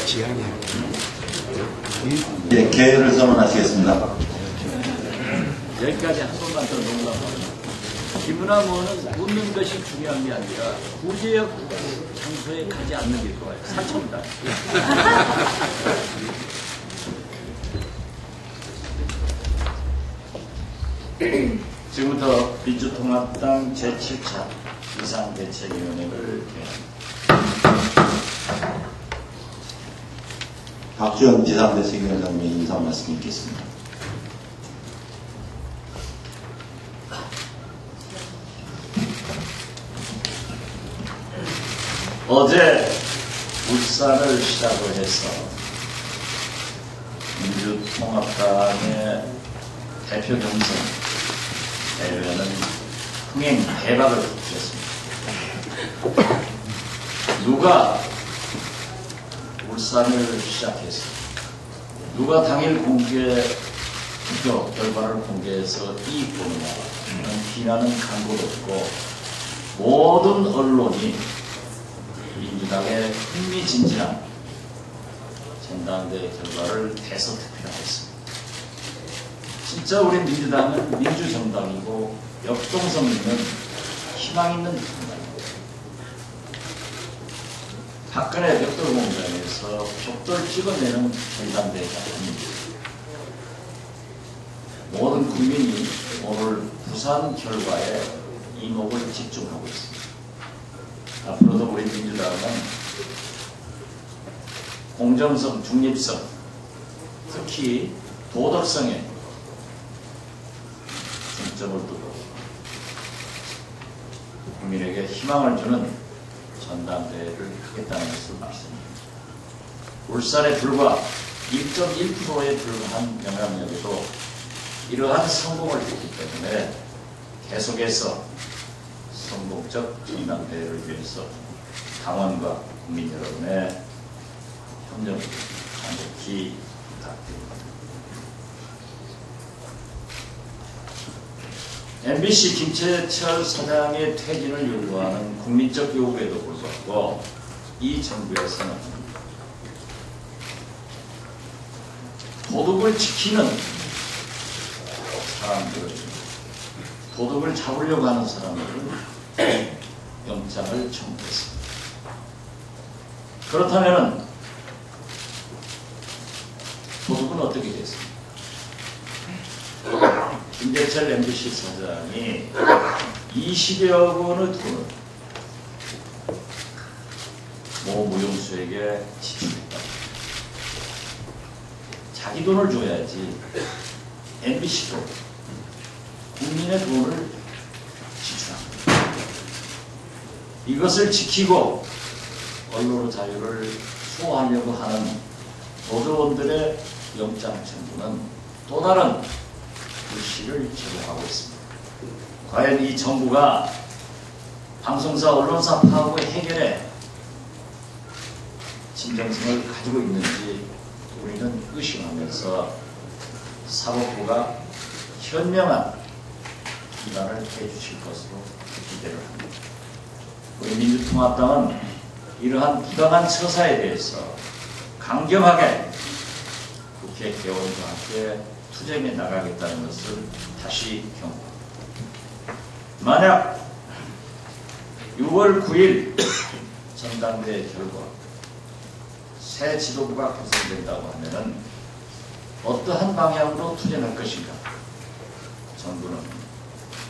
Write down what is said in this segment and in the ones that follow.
지향이야. 예, 개회를 선언하시겠습니다. 여기까지 한 번만 더 넘어가면 김은하 의원은 묻는 것이 중요한 게 아니라 구제역 장소에 가지 않는 게 좋아요. 사천다. 지금부터 민주통합당 제7차 비상대책위원회를 개합니다. 박주영 비상대책위원장님의 인사 말씀 있겠습니다. 어제 울산을 시작으로 해서 민주통합당의 대표 경선 대회는 흥행 대박을 거두었습니다. 누가 울산을 시작해서 누가 당일 투표 결과를 공개해서 이익 보느냐 비난은 간곳 없고 모든 언론이 민주당의 흥미진진한 전당대회 결과를 대서투표를 했습니다. 진짜 우리 민주당은 민주정당이고 역동성 있는 희망 있는 정당입니다. 박근혜 벽돌 공장에서 벽돌 찍어내는 전당대회가 아닙니다. 모든 국민이 오늘 부산 결과에 이목을 집중하고 있습니다. 앞으로도 우리 민주당은 공정성, 중립성, 특히 도덕성에 중점을 두고 국민에게 희망을 주는 전당대회를 하겠다는 것을 말씀드립니다. 울산에 불과 1.1%에 불과한 영향력에도 이러한 성공을 했기 때문에 계속해서 성공적 전당대회를 위해서 당원과 국민 여러분의 협력을 간곡히 부탁드립니다. MBC 김재철 사장의 퇴진을 요구하는 국민적 요구에도 불구하고 이 정부에서는 도덕을 지키는 사람들을, 도덕을 잡으려고 하는 사람들은 영장을 청구했습니다. 그렇다면 도덕은 어떻게 됐습니까? 김재철 MBC 사장이 20여 원의 돈을 모 무용수에게 지출했다. 자기 돈을 줘야지 MBC도 국민의 돈을 지출합니다. 이것을 지키고 언론의 자유를 수호하려고 하는 노조원들의 영장 청구는 또 다른 불씨를 제공하고 있습니다. 과연 이 정부가 방송사, 언론사 파업의 해결에 진정성을 가지고 있는지 우리는 의심하면서 사법부가 현명한 비난을 해주실 것으로 기대를 합니다. 우리 민주통합당은 이러한 부당한 처사에 대해서 강경하게 국회 개원과 함께 투쟁해 나가겠다는 것을 다시 경고합니다. 만약 6월 9일 전당대회 결과 새 지도부가 구성된다고 하면은 어떠한 방향으로 투쟁할 것인가? 정부는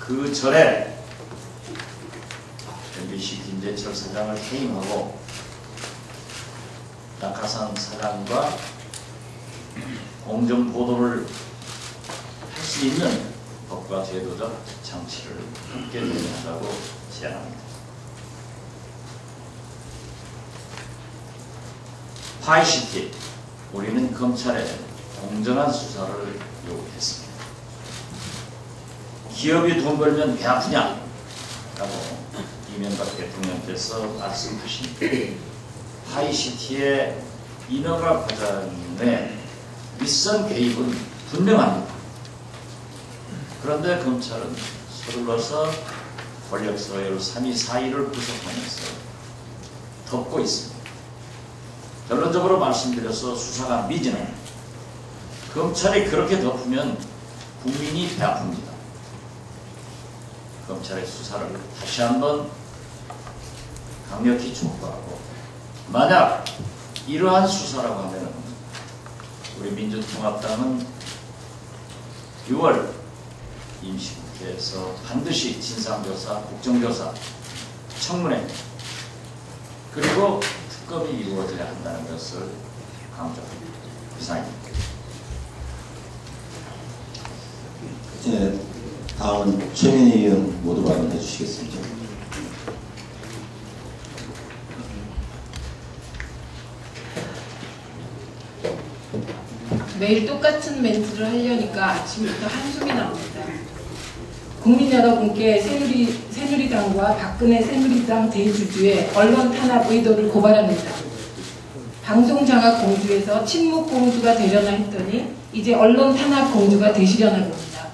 그 전에 MBC 김재철 사장을 해임하고 낙하산 사장과 공정 보도를 할 수 있는 법과 제도적 장치를 함께 마련하자고 제안합니다. 파이시티, 우리는 검찰에 공정한 수사를 요구했습니다. 기업이 돈 벌면 배 아프냐? 라고 이명박 대통령께서 말씀하신 파이시티의 이너가 과장의 윗선 개입은 분명합니다. 그런데 검찰은 서둘러서 권력서열 3위 4위를 구성하면서 덮고 있습니다. 결론적으로 말씀드려서 수사가 미진은 검찰이 그렇게 덮으면 국민이 배 아픕니다. 검찰의 수사를 다시 한번 강력히 촉구하고, 만약 이러한 수사라고 하면 우리 민주통합당은 6월 임시국회에서 반드시 진상조사, 국정조사, 청문회 그리고 특검이 이루어져야 한다는 것을 강조합니다. 이상입니다. 네, 다음은 최민희 의원 모두 발언해 주시겠습니다. 매일 똑같은 멘트를 하려니까 아침부터 한숨이 나옵니다. 국민 여러분께 새누리당과 박근혜 새누리당 대주주의 언론 탄압 의도를 고발합니다. 방송장악 공주에서 침묵 공주가 되려나 했더니 이제 언론 탄압 공주가 되시려나 봅니다.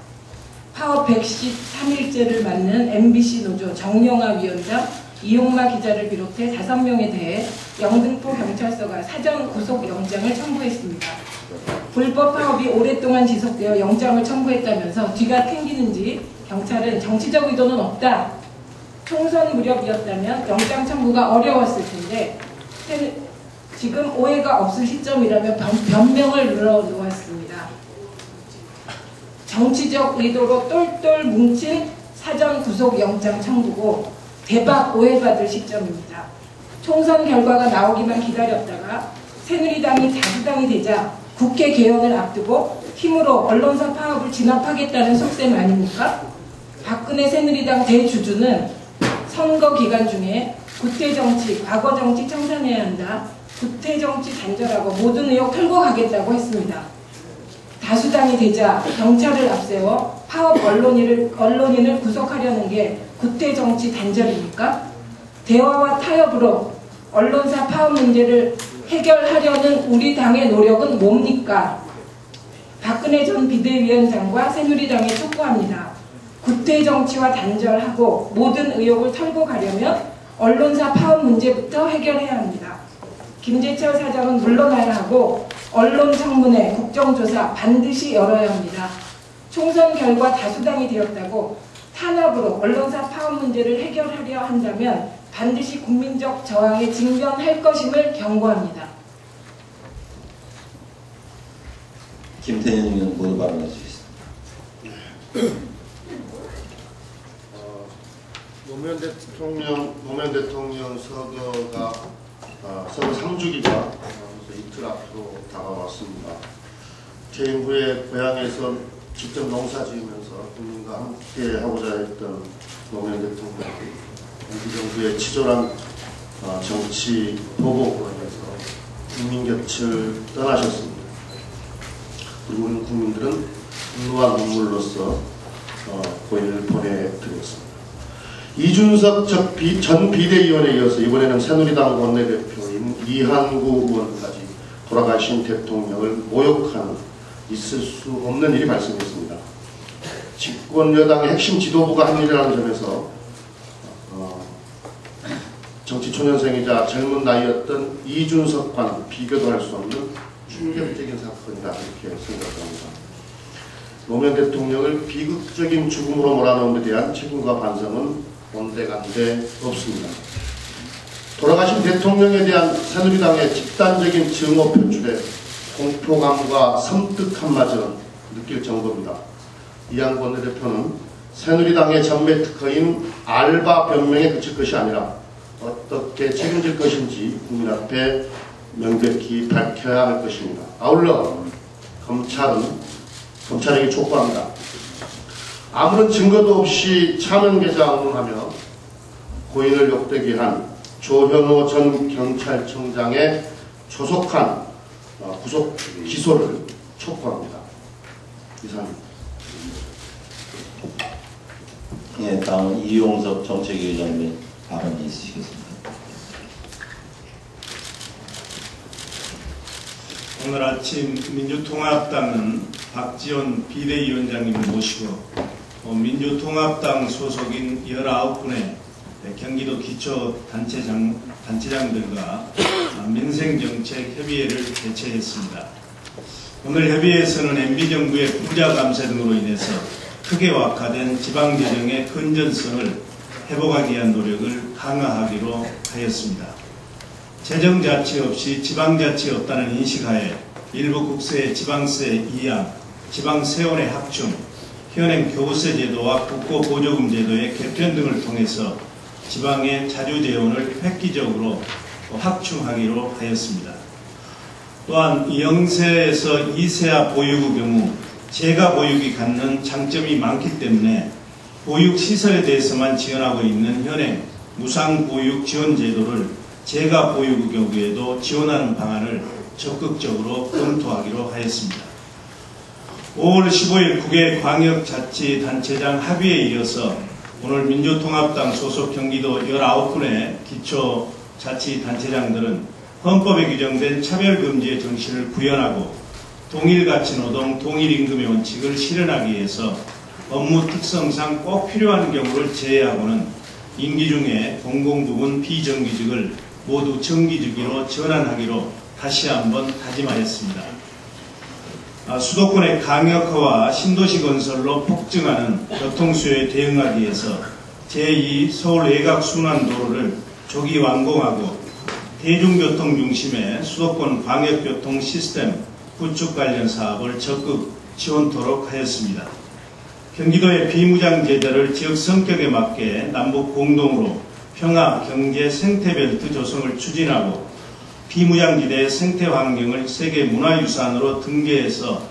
파업 113일째를 맞는 MBC 노조 정영아 위원장, 이용마 기자를 비롯해 5명에 대해 영등포 경찰서가 사전 구속영장을 청구했습니다. 불법 파업이 오랫동안 지속되어 영장을 청구했다면서 뒤가 튕기는지 경찰은 정치적 의도는 없다. 총선 무렵이었다면 영장 청구가 어려웠을 텐데 지금 오해가 없을 시점이라며 변명을 늘어놓았습니다. 정치적 의도로 똘똘 뭉친 사전 구속영장 청구고 대박 오해받을 시점입니다. 총선 결과가 나오기만 기다렸다가 새누리당이 다수당이 되자 국회 개헌을 앞두고 힘으로 언론사 파업을 진압하겠다는 속셈 아닙니까? 박근혜 새누리당 대주주는 선거 기간 중에 구태정치, 과거정치 청산해야 한다. 구태정치 단절하고 모든 의혹 털고 가겠다고 했습니다. 다수당이 되자 경찰을 앞세워 파업 언론인을 구속하려는 게 구태정치 단절입니까? 대화와 타협으로 언론사 파업 문제를 해결하려는 우리 당의 노력은 뭡니까? 박근혜 전 비대위원장과 새누리당에 촉구합니다. 구태정치와 단절하고 모든 의혹을 털고 가려면 언론사 파업 문제부터 해결해야 합니다. 김재철 사장은 물러나야 하고 언론청문회, 국정조사 반드시 열어야 합니다. 총선 결과 다수당이 되었다고 탄압으로 언론사 파업 문제를 해결하려 한다면 반드시 국민적 저항에 직면할 것임을 경고합니다. 김태년 의원 모두 발언해 주시겠습니다. 노무현 대통령 서거 3주기가 이틀 앞으로 다가왔습니다. 퇴임 후에 고향에서 직접 농사 지으면서 국민과 함께 하고자 했던 노무현 대통령이 정부의 치졸한 정치 보복으로해서 국민 곁을 떠나셨습니다. 그리고 우리 국민들은 분노와 눈물로써 고인을 보내드렸습니다. 이준석 전 비대위원에 이어서 이번에는 새누리당 원내대표인 이한구 의원까지 돌아가신 대통령을 모욕하는 있을 수 없는 일이 발생했습니다. 집권 여당의 핵심 지도부가 한 일이라는 점에서 정치 초년생이자 젊은 나이였던 이준석과는 비교도 할 수 없는 충격적인 사건이다 이렇게 생각합니다. 노무현 대통령을 비극적인 죽음으로 몰아넣은 데 대한 책임과 반성은 온데간데 없습니다. 돌아가신 대통령에 대한 새누리당의 집단적인 증오 표출에 공포감과 섬뜩함마저 느낄 정도입니다. 이한구 원내대표는 새누리당의 전매 특허인 알바 변명에 그칠 것이 아니라 어떻게 책임질 것인지 국민 앞에 명백히 밝혀야 할 것입니다. 아울러 검찰에게 촉구합니다. 아무런 증거도 없이 차명계좌 언론하며 고인을 욕되게 한 조현오 전 경찰청장의 조속한 구속 기소를 촉구합니다. 이상입니다. 예, 다음은 이용섭 정책위원장님 발언이 있으시겠습니다. 오늘 아침 민주통합당은 박지원 비대위원장님을 모시고 민주통합당 소속인 19분의 경기도 기초단체장들과 민생정책협의회를 개최했습니다. 오늘 협의회에서는 MB정부의 부자감세 등으로 인해서 크게 악화된 지방재정의 건전성을 회복하기 위한 노력을 강화하기로 하였습니다. 재정자치 없이 지방자치 없다는 인식하에 일부 국세의 지방세 이양, 지방세원의 합충, 현행 교부세 제도와 국고보조금 제도의 개편 등을 통해서 지방의 자주재원을 획기적으로 확충하기로 하였습니다. 또한 0세에서 2세아 보육의 경우 재가 보육이 갖는 장점이 많기 때문에 보육시설에 대해서만 지원하고 있는 현행 무상보육 지원제도를 재가 보육의 경우에도 지원하는 방안을 적극적으로 검토하기로 하였습니다. 5월 15일 9개 광역자치단체장 합의에 이어서 오늘 민주통합당 소속 경기도 19분의 기초자치단체장들은 헌법에 규정된 차별금지의 정신을 구현하고 동일가치노동, 동일임금의 원칙을 실현하기 위해서 업무 특성상 꼭 필요한 경우를 제외하고는 임기 중에 공공부문 비정규직을 모두 정규직으로 전환하기로 다시 한번 다짐하였습니다. 수도권의 강역화와 신도시 건설로 폭증하는 교통수요에 대응하기 위해서 제2 서울 외곽순환도로를 조기 완공하고 대중교통 중심의 수도권 광역교통 시스템 구축 관련 사업을 적극 지원토록 하였습니다. 경기도의 비무장지대를 지역 성격에 맞게 남북 공동으로 평화, 경제, 생태벨트 조성을 추진하고 비무장지대의 생태환경을 세계문화유산으로 등재해서